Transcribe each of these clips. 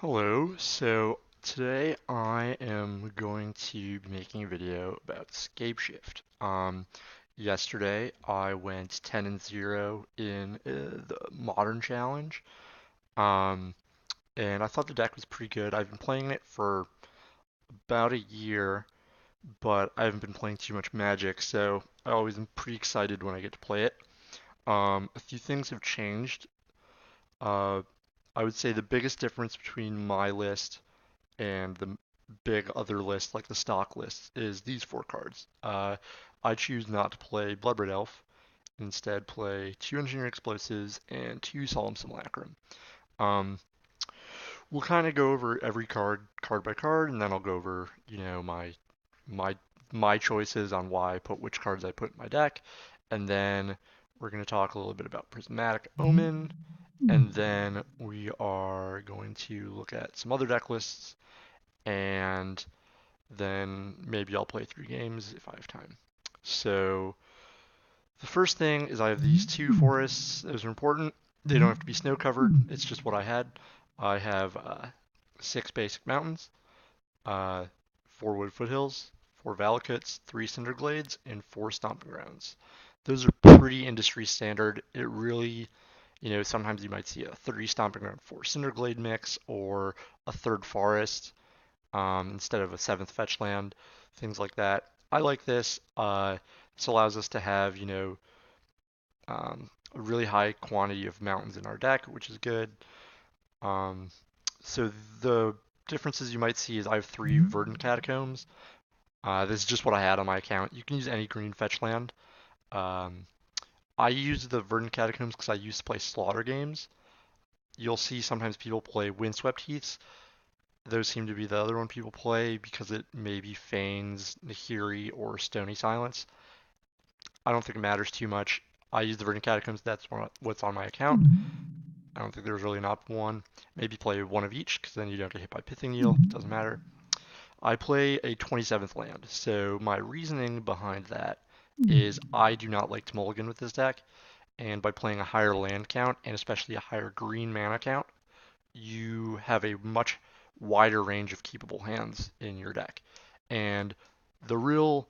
Hello, so today I am going to be making a video about Scape Shift. Yesterday I went 10 and 0 in the Modern Challenge, um, and I thought the deck was pretty good. I've been playing it for about a year, but I haven't been playing too much Magic, so I always am pretty excited when I get to play it. A few things have changed. Uh, I would say the biggest difference between my list and the big other list, like the stock list, is these four cards. I choose not to play Bloodbraid Elf, instead play two Engineering Explosives and two Solemn Simulacrum. Um, we'll kind of go over every card by card, and then I'll go over, my my choices on why I put which cards I put in my deck, and then we're going to talk a little bit about Prismatic Omen, and then we are going to look at some other deck lists, and then maybe I'll play 3 games if I have time. So the first thing is I have these two forests. Those are important. They don't have to be snow covered. It's just what I had. I have 6 basic mountains, uh, 4 wood foothills, 4 Valakuts, 3 Cinderglades, and 4 Stomping Grounds. Those are pretty industry standard. It really, sometimes you might see a 3 Stomping Ground, 4 Cinderglade mix, or a third forest instead of a seventh fetch land, things like that. I like this. This allows us to have, a really high quantity of mountains in our deck, which is good. Um, so the differences you might see is I have 3 Verdant Catacombs. This is just what I had on my account. You can use any green fetch land. Um, I use the Verdant Catacombs because I used to play Slaughter games. You'll see sometimes people play Windswept Heaths. Those seem to be the other one people play because it maybe feigns Nahiri or Stony Silence. I don't think it matters too much. I use the Verdant Catacombs. That's what's on my account. I don't think there's really an optimal one. Maybe play one of each because then you don't get hit by Pithing Needle. It doesn't matter. I play a 27th land. So my reasoning behind that is I do not like to mulligan with this deck. And by playing a higher land count and especially a higher green mana count, you have a much wider range of keepable hands in your deck. And the real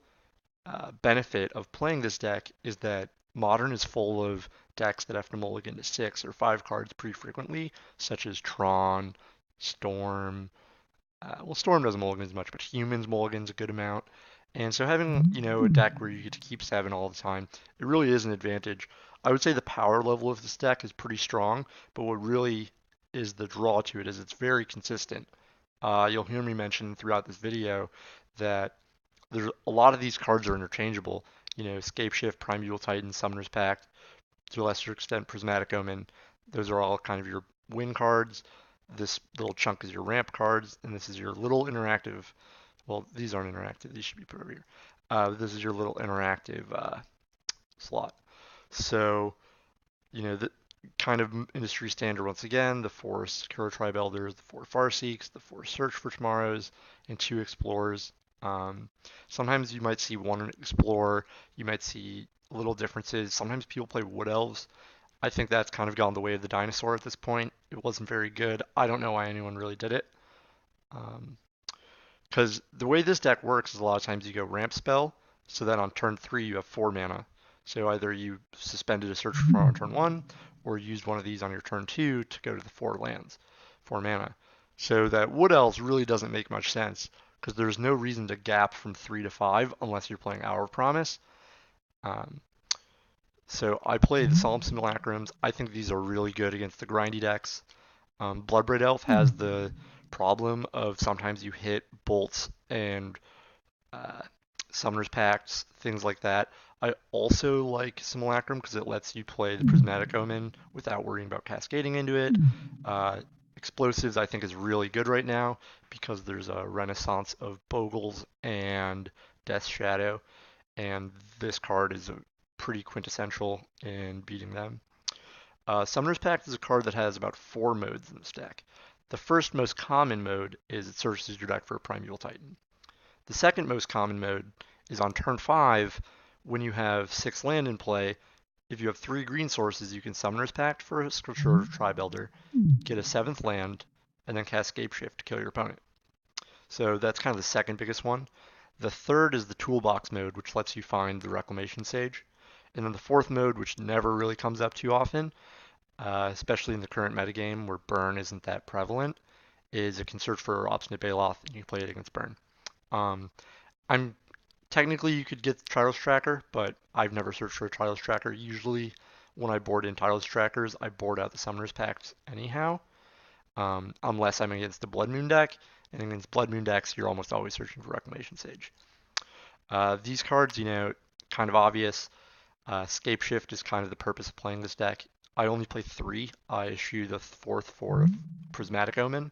benefit of playing this deck is that Modern is full of decks that have to mulligan to 6 or 5 cards pretty frequently, such as Tron, Storm. Well, Storm doesn't mulligan as much, but Humans mulligans a good amount. And so having, a deck where you get to keep 7 all the time, it really is an advantage. I would say the power level of this deck is pretty strong, but what really is the draw to it is it's very consistent. You'll hear me mention throughout this video that there's a lot of these cards are interchangeable. Scape Shift, Primeval Titan, Summoner's Pact, to a lesser extent Prismatic Omen. Those are all kind of your win cards. This little chunk is your ramp cards, and this is your little interactive. Well, these aren't interactive. These should be put over here. This is your little interactive slot. So, the kind of industry standard once again, the 4 Secure Tribe Elders, the 4 Farseeks, the 4 Search for Tomorrows, and 2 Explorers. Sometimes you might see one Explorer, you might see little differences. Sometimes people play Wood Elves. I think that's kind of gone the way of the dinosaur at this point. It wasn't very good. I don't know why anyone really did it. Because the way this deck works is a lot of times you go ramp spell, so then on turn 3 you have 4 mana. So either you suspended a search for on turn 1, or used one of these on your turn 2 to go to the 4 lands, 4 mana. So that Wood Elves really doesn't make much sense, because there's no reason to gap from 3 to 5 unless you're playing Hour of Promise. Um, so I play the Solemn Simulacrums. I think these are really good against the grindy decks. Bloodbraid Elf has the problem of sometimes you hit bolts and uh, Summoner's Pacts, things like that. I also like Simulacrum because it lets you play the Prismatic Omen without worrying about cascading into it. Uh, Explosives I think is really good right now because there's a renaissance of Bogles and Death Shadow, and this card is pretty quintessential in beating them. Summoner's Pact is a card that has about 4 modes in this deck. The first most common mode is it searches your deck for a Primeval Titan. The second most common mode is on turn 5 when you have 6 land in play. If you have 3 green sources, you can Summoner's Pact for a Sculpture of Tribe Elder, get a 7th land, and then cast Scapeshift to kill your opponent. So that's kind of the second biggest one. The third is the toolbox mode, which lets you find the Reclamation Sage. And then the fourth mode, which never really comes up too often, especially in the current metagame where burn isn't that prevalent, is it can search for Obstinate Baloth and you can play it against burn. Um, I'm technically you could get Trials Tracker, but I've never searched for a Trials Tracker. Usually when I board in Trials Trackers, I board out the Summoner's Pacts anyhow, unless I'm against the Blood Moon deck. And against Blood Moon decks, you're almost always searching for Reclamation Sage. These cards, kind of obvious. Scape Shift is kind of the purpose of playing this deck. I only play 3. I issue the fourth for Prismatic Omen.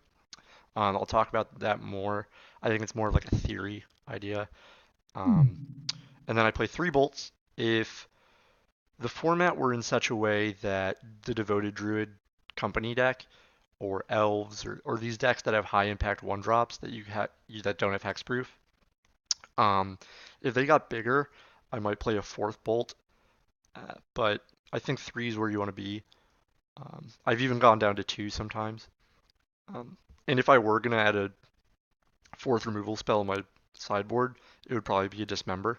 I'll talk about that more. I think it's more of like a theory idea. And then I play 3 bolts. If the format were in such a way that the Devoted Druid company deck or elves or these decks that have high impact 1-drops that don't have hexproof, if they got bigger, I might play a 4th bolt, but I think 3 is where you want to be. I've even gone down to 2 sometimes. And if I were going to add a 4th removal spell on my sideboard, it would probably be a Dismember.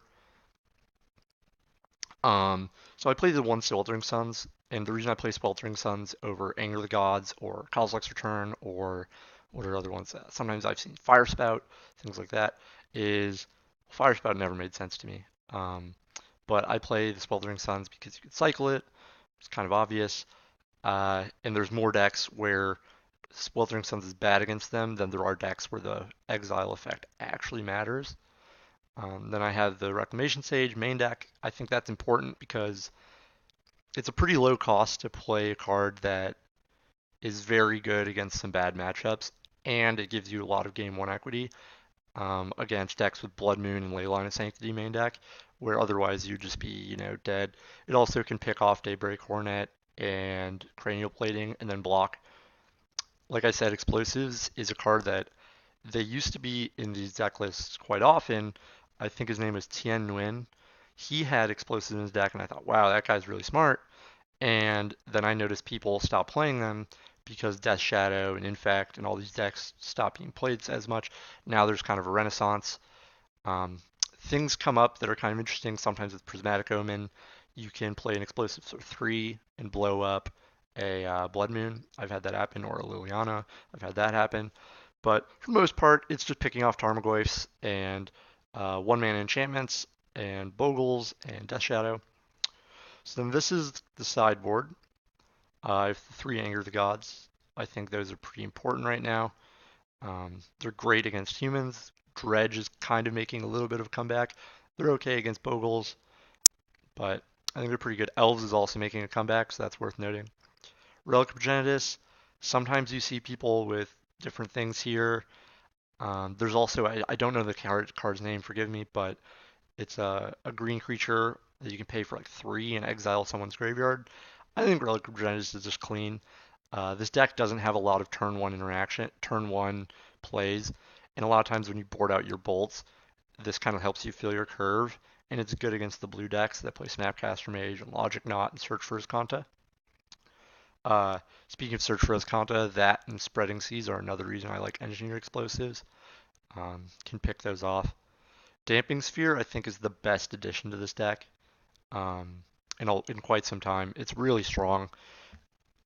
So I play the 1 Sweltering Suns, and the reason I play Sweltering Suns over Anger of the Gods or Kozilek's Return or what are other ones? Sometimes I've seen Fire Spout, things like that, is Fire Spout never made sense to me. But I play the Sweltering Suns because you can cycle it. It's kind of obvious. And there's more decks where Sweltering Suns is bad against them than there are decks where the exile effect actually matters. Then I have the Reclamation Sage main deck. I think that's important because it's a pretty low cost to play a card that is very good against some bad matchups, and it gives you a lot of game 1 equity against decks with Blood Moon and Leyline of Sanctity main deck, where otherwise you'd just be, dead. It also can pick off Daybreak Hornet and Cranial Plating and then block. Like I said, Explosives is a card that they used to be in these deck lists quite often. I think his name was Tien Nguyen. He had Explosives in his deck, and I thought, wow, that guy's really smart. And then I noticed people stopped playing them because Death Shadow and Infect and all these decks stopped being played as much. Now there's kind of a renaissance. Things come up that are kind of interesting. Sometimes with Prismatic Omen, you can play an Explosive for 3 and blow up a Blood Moon. I've had that happen, or a Liliana. I've had that happen. But for the most part, it's just picking off Tarmogoyfs and 1-mana enchantments and Bogles and Death Shadow. So then this is the sideboard. I have the 3 Anger of the Gods. I think those are pretty important right now. They're great against humans. Dredge is kind of making a little bit of a comeback. They're okay against Bogles, but I think they're pretty good. Elves is also making a comeback, so that's worth noting. Relic of Progenitus. Sometimes you see people with different things here. There's also, I don't know the card's name, forgive me, but it's a green creature that you can pay for like 3 and exile someone's graveyard. I think Relic of Progenitus is just clean. This deck doesn't have a lot of turn 1 plays, and a lot of times when you board out your bolts, this kind of helps you fill your curve, and it's good against the blue decks that play Snapcaster Mage and Logic Knot and Search for Azcanta. Speaking of Search for Azcanta, that and Spreading Seas are another reason I like Engineer Explosives. Can pick those off. Damping Sphere, I think, is the best addition to this deck in quite some time. It's really strong.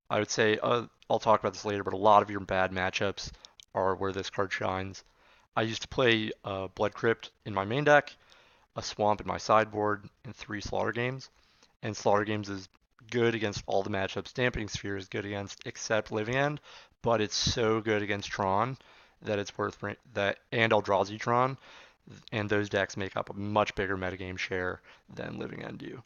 I would say, I'll talk about this later, but a lot of your bad matchups are where this card shines. I used to play Blood Crypt in my main deck, a Swamp in my sideboard, and 3 Slaughter Games. And Slaughter Games is good against all the matchups. Dampening Sphere is good against except Living End, but it's so good against Tron that it's worth that, and Eldrazi Tron, and those decks make up a much bigger metagame share than Living End do.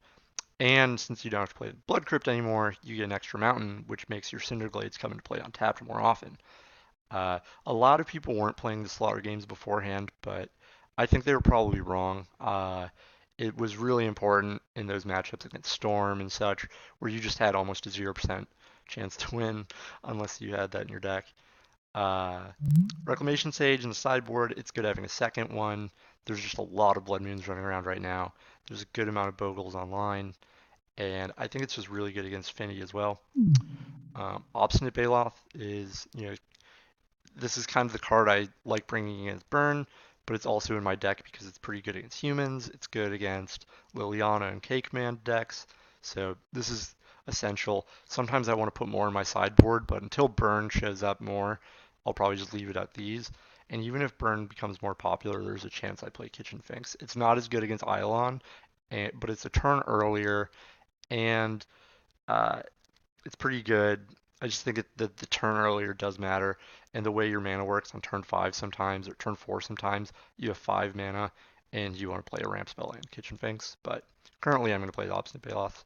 And since you don't have to play Blood Crypt anymore, you get an extra mountain, which makes your Cinderglades come into play untapped more often. A lot of people weren't playing the Slaughter Games beforehand, but I think they were probably wrong. It was really important in those matchups against Storm and such, where you just had almost a 0% chance to win unless you had that in your deck. Reclamation Sage in the sideboard, it's good having a second one. There's just a lot of Blood Moons running around right now. There's a good amount of Bogles online, and I think it's just really good against Finny as well. Obstinate Baloth is, this is kind of the card I like bringing against Burn, but it's also in my deck because it's pretty good against humans. It's good against Liliana and Cake Man decks. So this is essential. Sometimes I want to put more in my sideboard, but until Burn shows up more, I'll probably just leave it at these. And even if Burn becomes more popular, there's a chance I play Kitchen Finks. It's not as good against Eidolon, but it's a turn earlier, and uh, it's pretty good. I just think that the turn earlier does matter, and the way your mana works on turn 5 sometimes, or turn 4 sometimes, you have 5 mana, and you want to play a ramp spell and Kitchen Finks, but currently I'm going to play the Obstinate Baloth.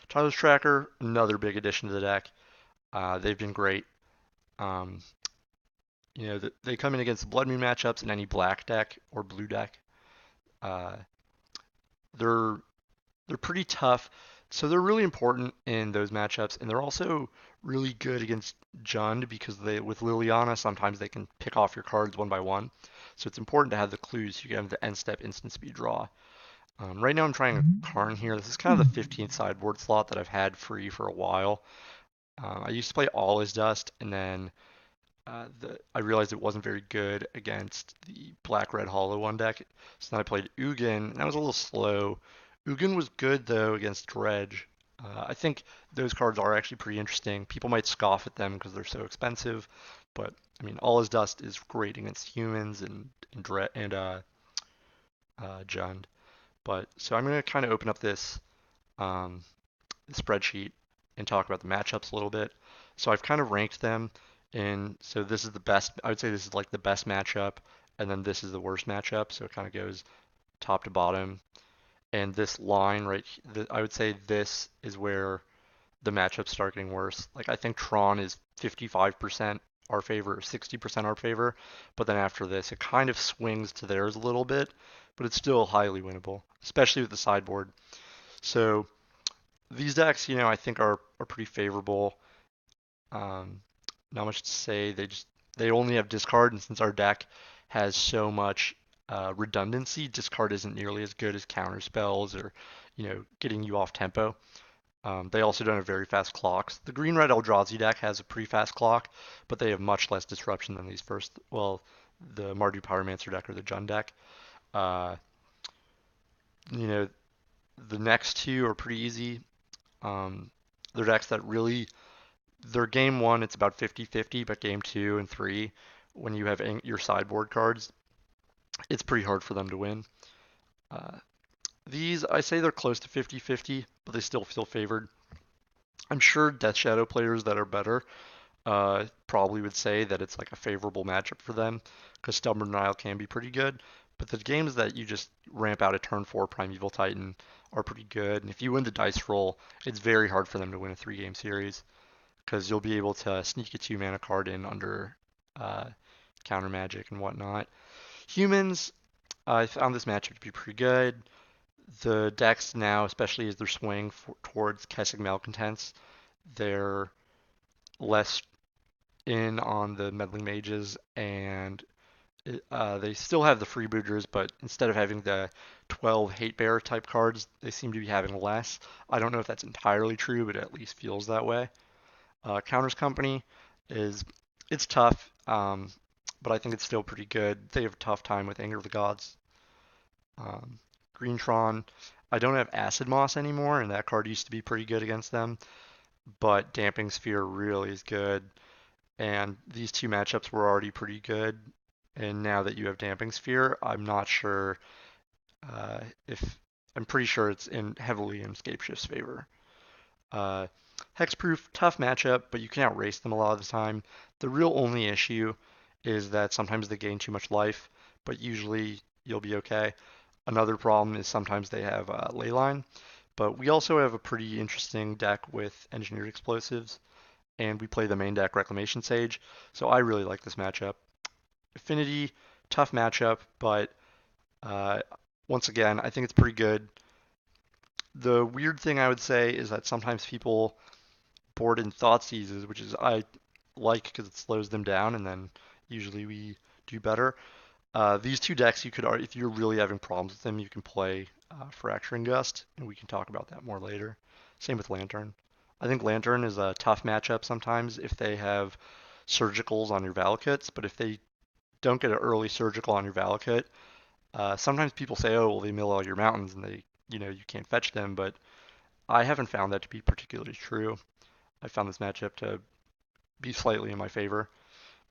Tyler's Tracker, another big addition to the deck. They've been great. Um, they come in against the Blood Moon matchups in any black deck or blue deck. Uh, they're they're pretty tough. So they're really important in those matchups, and they're also really good against Jund because with Liliana sometimes they can pick off your cards one by one. So it's important to have the clues so you can have the end step instant speed draw. Right now I'm trying a Karn here. This is kind of the 15th sideboard slot that I've had free for a while. I used to play All Is Dust, and then I realized it wasn't very good against the Black Red Hollow one deck. So then I played Ugin, and that was a little slow. Ugin was good though against Dredge. I think those cards are actually pretty interesting. People might scoff at them because they're so expensive, but I mean, All Is Dust is great against humans and Jund. But so I'm gonna kind of open up um, spreadsheet and talk about the matchups a little bit. So I've kind of ranked them, and so this is the best. I would say this is like the best matchup, and then this is the worst matchup. So it kind of goes top to bottom. And this line right, I would say this is where the matchups start getting worse. Like I think Tron is 55% our favor, 60% our favor, but then after this, it kind of swings to theirs a little bit, but it's still highly winnable, especially with the sideboard. So these decks, I think are pretty favorable. Um, Not much to say. They only have discard, and since our deck has so much redundancy, discard isn't nearly as good as counter spells or getting you off tempo. They also don't have very fast clocks. The green red Eldrazi deck has a pretty fast clock, but they have much less disruption than the Mardu Pyromancer deck or the Jund deck. Uh, you know, the next two are pretty easy. Um, they're decks that really their game one, it's about 50-50, but game two and three, when you have your sideboard cards, it's pretty hard for them to win. Uh, these, I say they're close to 50-50, but they still feel favored. I'm sure Death Shadow players that are better probably would say that it's like a favorable matchup for them, because Stubborn Denial can be pretty good. But the games that you just ramp out a turn 4 Primeval Titan are pretty good. And if you win the dice roll, it's very hard for them to win a 3-game series, because you'll be able to sneak a 2 mana card in under uh, counter magic and whatnot. Humans, I found this matchup to be pretty good. The decks now, especially as they're swaying towards Kessig Malcontents, they're less in on the meddling mages, and they still have the freebooters, but instead of having the 12 hate bearer type cards, they seem to be having less. I don't know if that's entirely true, but it at least feels that way. Counters Company is it's tough, but I think it's still pretty good. They have a tough time with Anger of the Gods. Greentron, I don't have Acid Moss anymore, and that card used to be pretty good against them, but Damping Sphere really is good. And these two matchups were already pretty good, and now that you have Damping Sphere, I'm not sure if I'm pretty sure it's heavily in Scapeshift's favor. Uh, Hexproof, tough matchup, but you can outrace them a lot of the time. The real only issue is that sometimes they gain too much life, but usually you'll be okay. Another problem is sometimes they have Leyline, but we also have a pretty interesting deck with Engineered Explosives, and we play the main deck Reclamation Sage, so I really like this matchup. Affinity, tough matchup, but uh, once again, I think it's pretty good. The weird thing I would say is that sometimes people board in Thought Seizes, which is I like because it slows them down, and then usually we do better. These two decks, if you're really having problems with them, you can play Fracturing Gust, and we can talk about that more later. Same with Lantern. I think Lantern is a tough matchup sometimes if they have surgicals on your Valakutes, but if they don't get an early surgical on your Valakut, sometimes people say, oh, well, they mill all your mountains and you can't fetch them, but I haven't found that to be particularly true. I found this matchup to be slightly in my favor.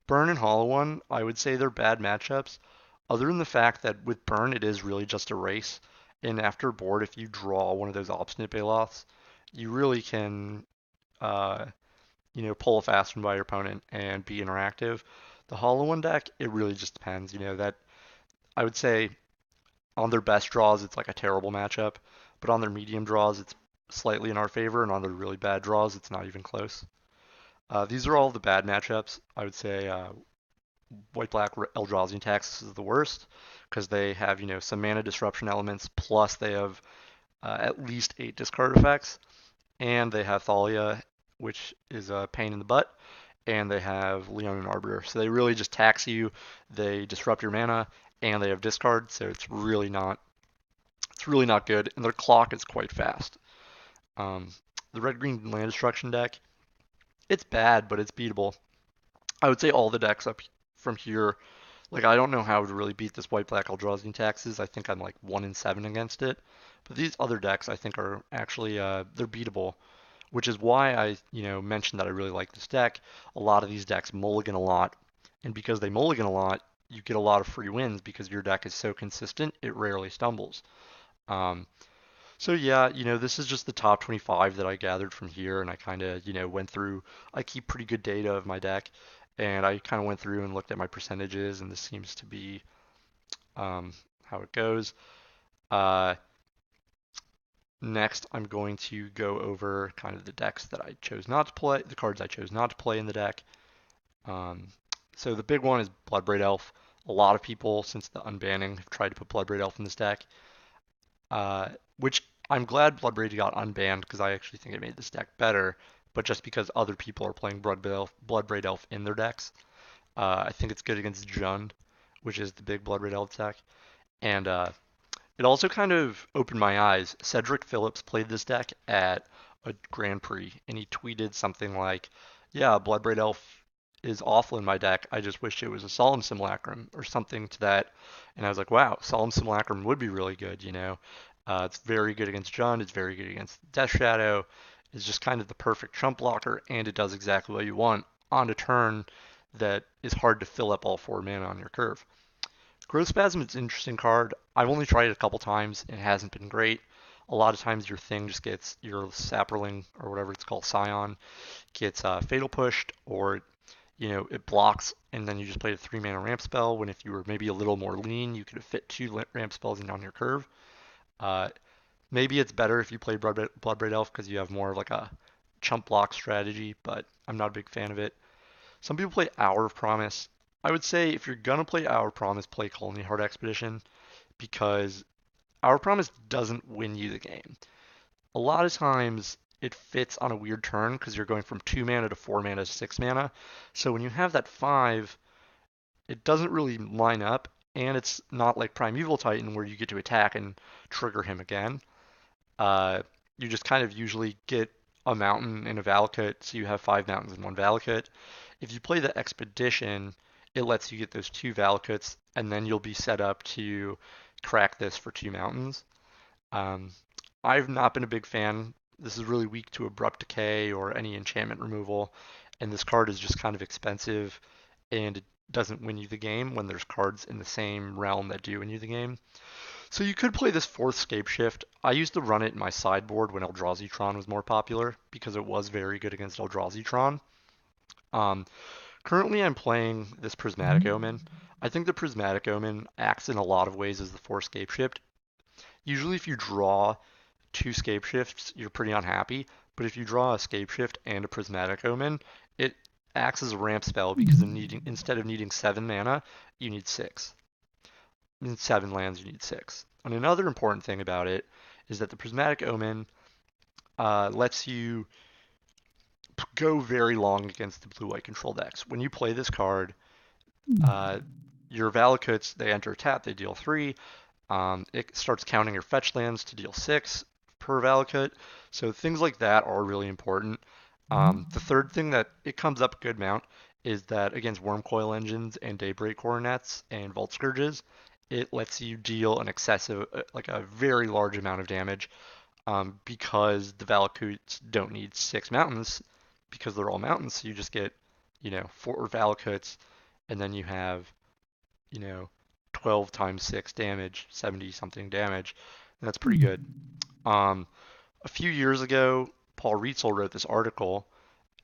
Burn and Hollow One, I would say they're bad matchups, other than the fact that with Burn, it is really just a race. And after board, if you draw one of those Obstinate Baloths, you really can, uh, pull a fast one by your opponent and be interactive. The Hollow One deck, it really just depends. That I would say on their best draws, it's like a terrible matchup, but on their medium draws, it's slightly in our favor, and on their really bad draws, it's not even close. These are all the bad matchups. I would say White-Black Eldrazi Taxis is the worst because they have, some mana disruption elements, plus they have at least 8 discard effects, and they have Thalia, which is a pain in the butt, and they have Leonin Arbiter. So they really just tax you, they disrupt your mana, and they have discard, so it's really not good, and their clock is quite fast. Um, the red-green land destruction deck, it's bad, but it's beatable. I would say all the decks up from here, like I don't know how to really beat this white-black Eldrazi taxes. I think I'm like 1-7 against it. But these other decks I think are actually they're beatable, which is why I mentioned that I really like this deck. A lot of these decks mulligan a lot, and because they mulligan a lot, you get a lot of free wins because your deck is so consistent it rarely stumbles. Um, so yeah, this is just the top 25 that I gathered from here, and I kind of, went through. I keep pretty good data of my deck, and I kind of went through and looked at my percentages, and this seems to be how it goes. Uh, Next, I'm going to go over kind of the decks that I chose not to play, the cards I chose not to play in the deck. Um, so the big one is Bloodbraid Elf. A lot of people, since the unbanning, have tried to put Bloodbraid Elf in this deck. Which I'm glad Bloodbraid got unbanned because I actually think it made this deck better, but just because other people are playing Bloodbraid Elf in their decks. I think it's good against Jund, which is the big Bloodbraid Elf deck. And it also kind of opened my eyes. Cedric Phillips played this deck at a Grand Prix, and he tweeted something like, yeah, Bloodbraid Elf is awful in my deck. I just wish it was a Solemn Simulacrum or something to that. And I was like, wow, Solemn Simulacrum would be really good. It's very good against Jund. It's very good against Death Shadow. It's just kind of the perfect chump blocker, and it does exactly what you want on a turn that is hard to fill up all 4 mana on your curve. Growth Spasm is an interesting card. I've only tried it a couple times and it hasn't been great. A lot of times your thing just gets your Saproling or whatever it's called, Scion, gets Fatal Pushed, or it blocks, and then you just played a 3 mana ramp spell. When if you were maybe a little more lean, you could have fit 2 ramp spells in on your curve. Uh, Maybe it's better if you play Bloodbraid Elf because you have more of like a chump block strategy, but I'm not a big fan of it. Some people play Hour of Promise. I would say if you're gonna play Hour of Promise, play Colony Heart Expedition because Hour of Promise doesn't win you the game. A lot of times it fits on a weird turn because you're going from 2 mana to 4 mana to 6 mana. So when you have that 5, it doesn't really line up, and it's not like Primeval Titan where you get to attack and trigger him again. Uh, you just kind of usually get a mountain and a Valakut, so you have 5 mountains and 1 Valakut. If you play the Expedition, it lets you get those 2 Valakuts, and then you'll be set up to crack this for 2 mountains. Um, I've not been a big fan. This is really weak to Abrupt Decay or any enchantment removal, and this card is just kind of expensive, and it doesn't win you the game when there's cards in the same realm that do win you the game. So you could play this 4th Scapeshift. I used to run it in my sideboard when Eldrazi was more popular because it was very good against Eldrazi. Um, Currently, I'm playing this Prismatic Omen. I think the Prismatic Omen acts in a lot of ways as the 4th Scapeshift. Usually, if you draw 2 Scapeshifts, you're pretty unhappy. But if you draw a Scapeshift and a Prismatic Omen, it acts as a ramp spell because instead of needing 7 mana, you need 6. In 7 lands, you need 6. And another important thing about it is that the Prismatic Omen lets you go very long against the blue-white control decks. When you play this card, your Valakuts, they enter a tap, they deal 3. It starts counting your fetch lands to deal 6 per Valakut. So things like that are really important. The third thing that it comes up a good amount is that against Worm Coil Engines and Daybreak Coronets and Vault Scourges, it lets you deal an excessive, like a very large amount of damage, because the Valakuts don't need 6 mountains because they're all mountains. So you just get, 4 Valakuts, and then you have, you know, 12 times 6 damage, 70 something damage, and that's pretty good. Um, a few years ago, Paul Rietzel wrote this article,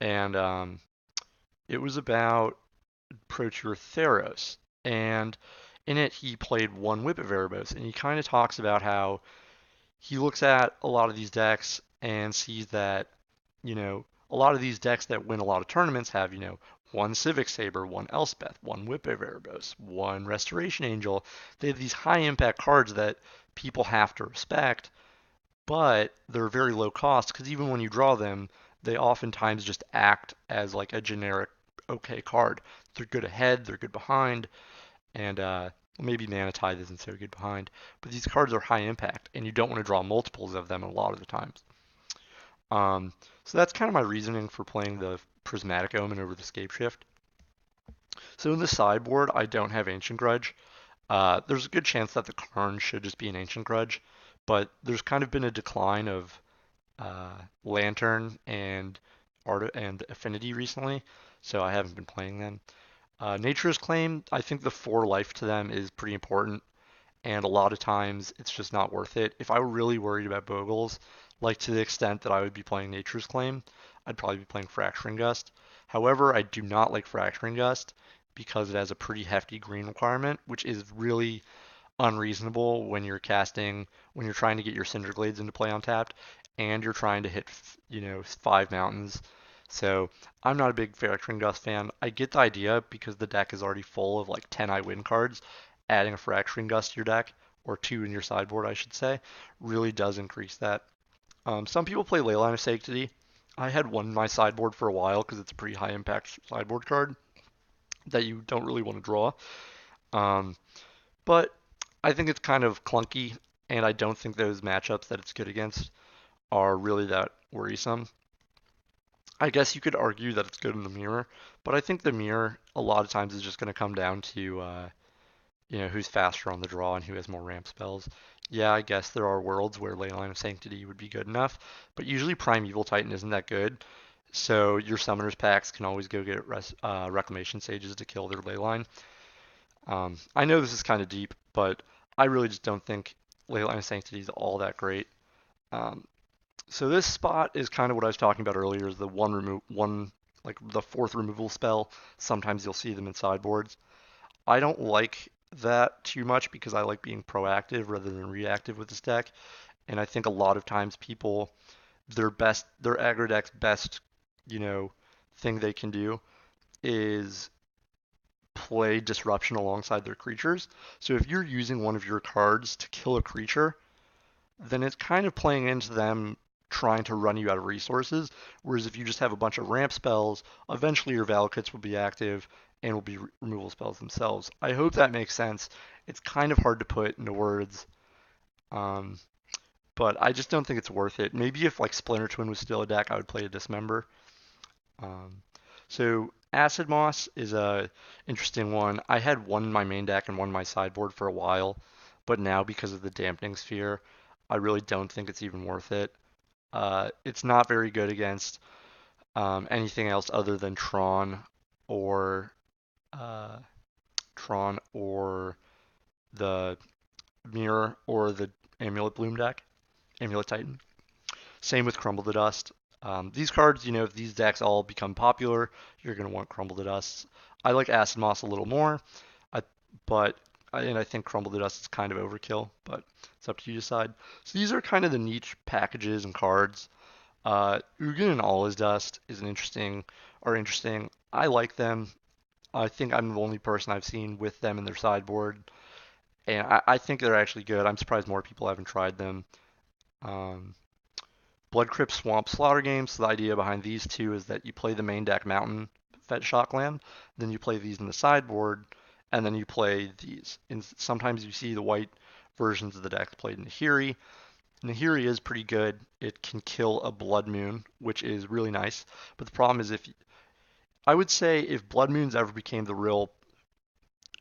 and it was about Proteor Theros, and in it he played one Whip of Erebos, and he kind of talks about how he looks at a lot of these decks and sees that, a lot of these decks that win a lot of tournaments have, one Civic Saber, one Elspeth, one Whip of Erebos, one Restoration Angel. They have these high impact cards that people have to respect, but they're very low cost because even when you draw them, they oftentimes just act as like a generic okay card. They're good ahead, they're good behind, and maybe Mana Tithe isn't so good behind, but these cards are high impact, and you don't want to draw multiples of them a lot of the times. Um, so that's kind of my reasoning for playing the Prismatic Omen over the Scape Shift. So in the sideboard, I don't have Ancient Grudge. There's a good chance that the Karn should just be an Ancient Grudge, but there's kind of been a decline of Lantern and Art and Affinity recently, so I haven't been playing them. Nature's Claim, I think the 4 life to them is pretty important, and a lot of times it's just not worth it. If I were really worried about Bogles, like to the extent that I would be playing Nature's Claim, I'd probably be playing Fracturing Gust. However, I do not like Fracturing Gust because it has a pretty hefty green requirement, which is really unreasonable when you're trying to get your Cinder Glades into play on tapped and you're trying to hit 5 mountains. So I'm not a big Fracturing Gust fan. I get the idea because the deck is already full of like 10 I win cards. Adding a Fracturing Gust to your deck, or 2 in your sideboard I should say, really does increase that. Some people play Leyline of Sanctity. I had one in my sideboard for a while because it's a pretty high impact sideboard card that you don't really want to draw. Um, but I think it's kind of clunky, and I don't think those matchups that it's good against are really that worrisome. I guess you could argue that it's good in the mirror, but I think the mirror a lot of times is just going to come down to who's faster on the draw and who has more ramp spells. Yeah, I guess there are worlds where Leyline of Sanctity would be good enough, but usually Primeval Titan isn't that good. So your Summoners packs can always go get Reclamation Sages to kill their Leyline. I know this is kind of deep, but I really just don't think Leyline of Sanctity is all that great. Um, so this spot is kind of what I was talking about earlier, is the one like the 4th removal spell. Sometimes you'll see them in sideboards. I don't like that too much because I like being proactive rather than reactive with this deck. And I think a lot of times people, their aggro deck's best, you know, thing they can do is play disruption alongside their creatures. So if you're using one of your cards to kill a creature, then it's kind of playing into them trying to run you out of resources. Whereas if you just have a bunch of ramp spells, eventually your Valakutes will be active and will be removal spells themselves. I hope that makes sense. It's kind of hard to put into words, um, but I just don't think it's worth it. Maybe if like Splinter Twin was still a deck, I would play a Dismember. Um, so Acid Moss is a interesting one. I had one in my main deck and one in my sideboard for a while, but now because of the dampening sphere, I really don't think it's even worth it. It's not very good against anything else other than or uh, Tron or the Mirror or the Amulet Bloom deck, Amulet Titan. Same with Crumble to Dust. These cards, if these decks all become popular, you're going to want Crumble to Dust. I like Acid Moss a little more, I, and I think Crumble to Dust is kind of overkill, but it's up to you to decide. So these are kind of the niche packages and cards. Ugin and All is Dust are interesting. I like them. I think I'm the only person I've seen with them in their sideboard, and I think they're actually good. I'm surprised more people haven't tried them. Um, Blood Crypt Swamp Slaughter Games. So the idea behind these two is that you play the main deck Mountain Fetch Shockland, then you play these in the sideboard, and then you play these. And sometimes you see the white versions of the deck played in Nahiri. Nahiri is pretty good. It can kill a Blood Moon, which is really nice. But the problem is I would say if Blood Moons ever became the real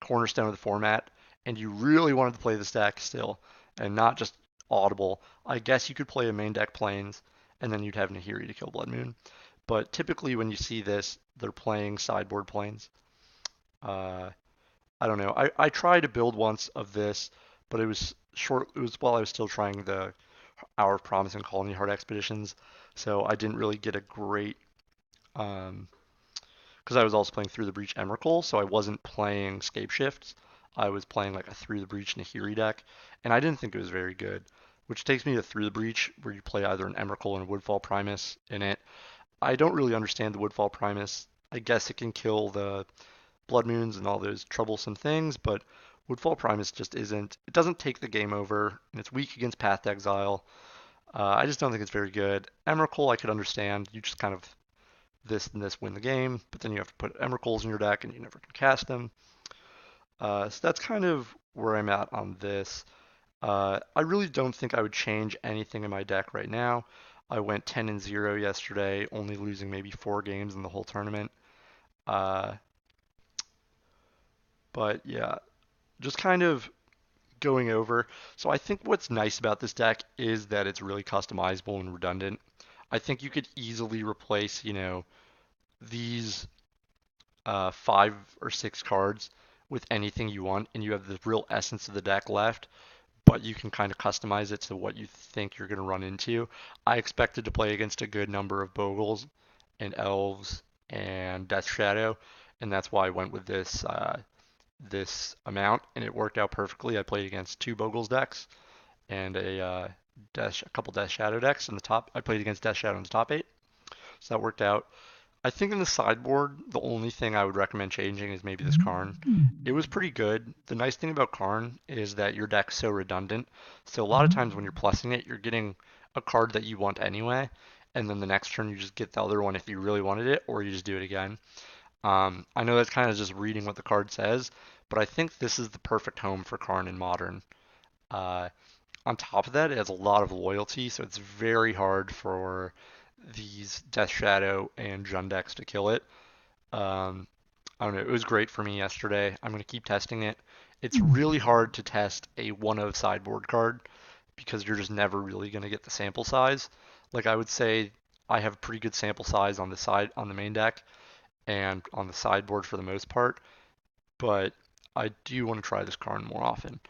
cornerstone of the format, and you really wanted to play this deck still, and not just audible, I guess you could play a main deck Plains, and then you'd have Nahiri to kill Blood Moon. But typically when you see this, they're playing sideboard Plains. Uh, I don't know. I tried to build once of this, but it was short. It was while I was still trying the Hour of Promise and Colony Heart expeditions, so I didn't really get a great um, because I was also playing Through the Breach Emrakul, so I wasn't playing Scape Shifts. I was playing like a Through the Breach Nahiri deck, and I didn't think it was very good. Which takes me to Through the Breach, where you play either an Emrakul and a Woodfall Primus in it. I don't really understand the Woodfall Primus. I guess it can kill the Blood Moons and all those troublesome things, but Woodfall Primus just isn't. It doesn't take the game over, and it's weak against Path to Exile. I just don't think it's very good. Emrakul I could understand. You just kind of this and this win the game, but then you have to put Emrakuls in your deck and you never can cast them. So that's kind of where I'm at on this. I really don't think I would change anything in my deck right now. I went 10-0 yesterday, only losing maybe 4 games in the whole tournament. Uh, but yeah, just kind of going over. So I think what's nice about this deck is that it's really customizable and redundant. I think you could easily replace, these 5 or 6 cards with anything you want, and you have the real essence of the deck left, but you can kind of customize it to what you think you're going to run into. I expected to play against a good number of Bogles and Elves and Death Shadow, and that's why I went with this amount, and it worked out perfectly. I played against 2 Bogles decks and a couple Death Shadow decks in the top. I played against Death Shadow in the top 8, so that worked out. I think in the sideboard, the only thing I would recommend changing is maybe this Karn. It was pretty good. The nice thing about Karn is that your deck's so redundant. So a lot of times when you're plussing it, you're getting a card that you want anyway, and then the next turn you just get the other one if you really wanted it, or you just do it again. I know that's kind of just reading what the card says, but I think this is the perfect home for Karn in Modern. Uh, on top of that, it has a lot of loyalty, so it's very hard for these Death Shadow and Jund decks to kill it. Um, I don't know. It was great for me yesterday. I'm going to keep testing it. It's really hard to test a one of sideboard card because you're just never really going to get the sample size. Like I would say I have a pretty good sample size on the main deck and on the sideboard for the most part, but I do want to try this card more often.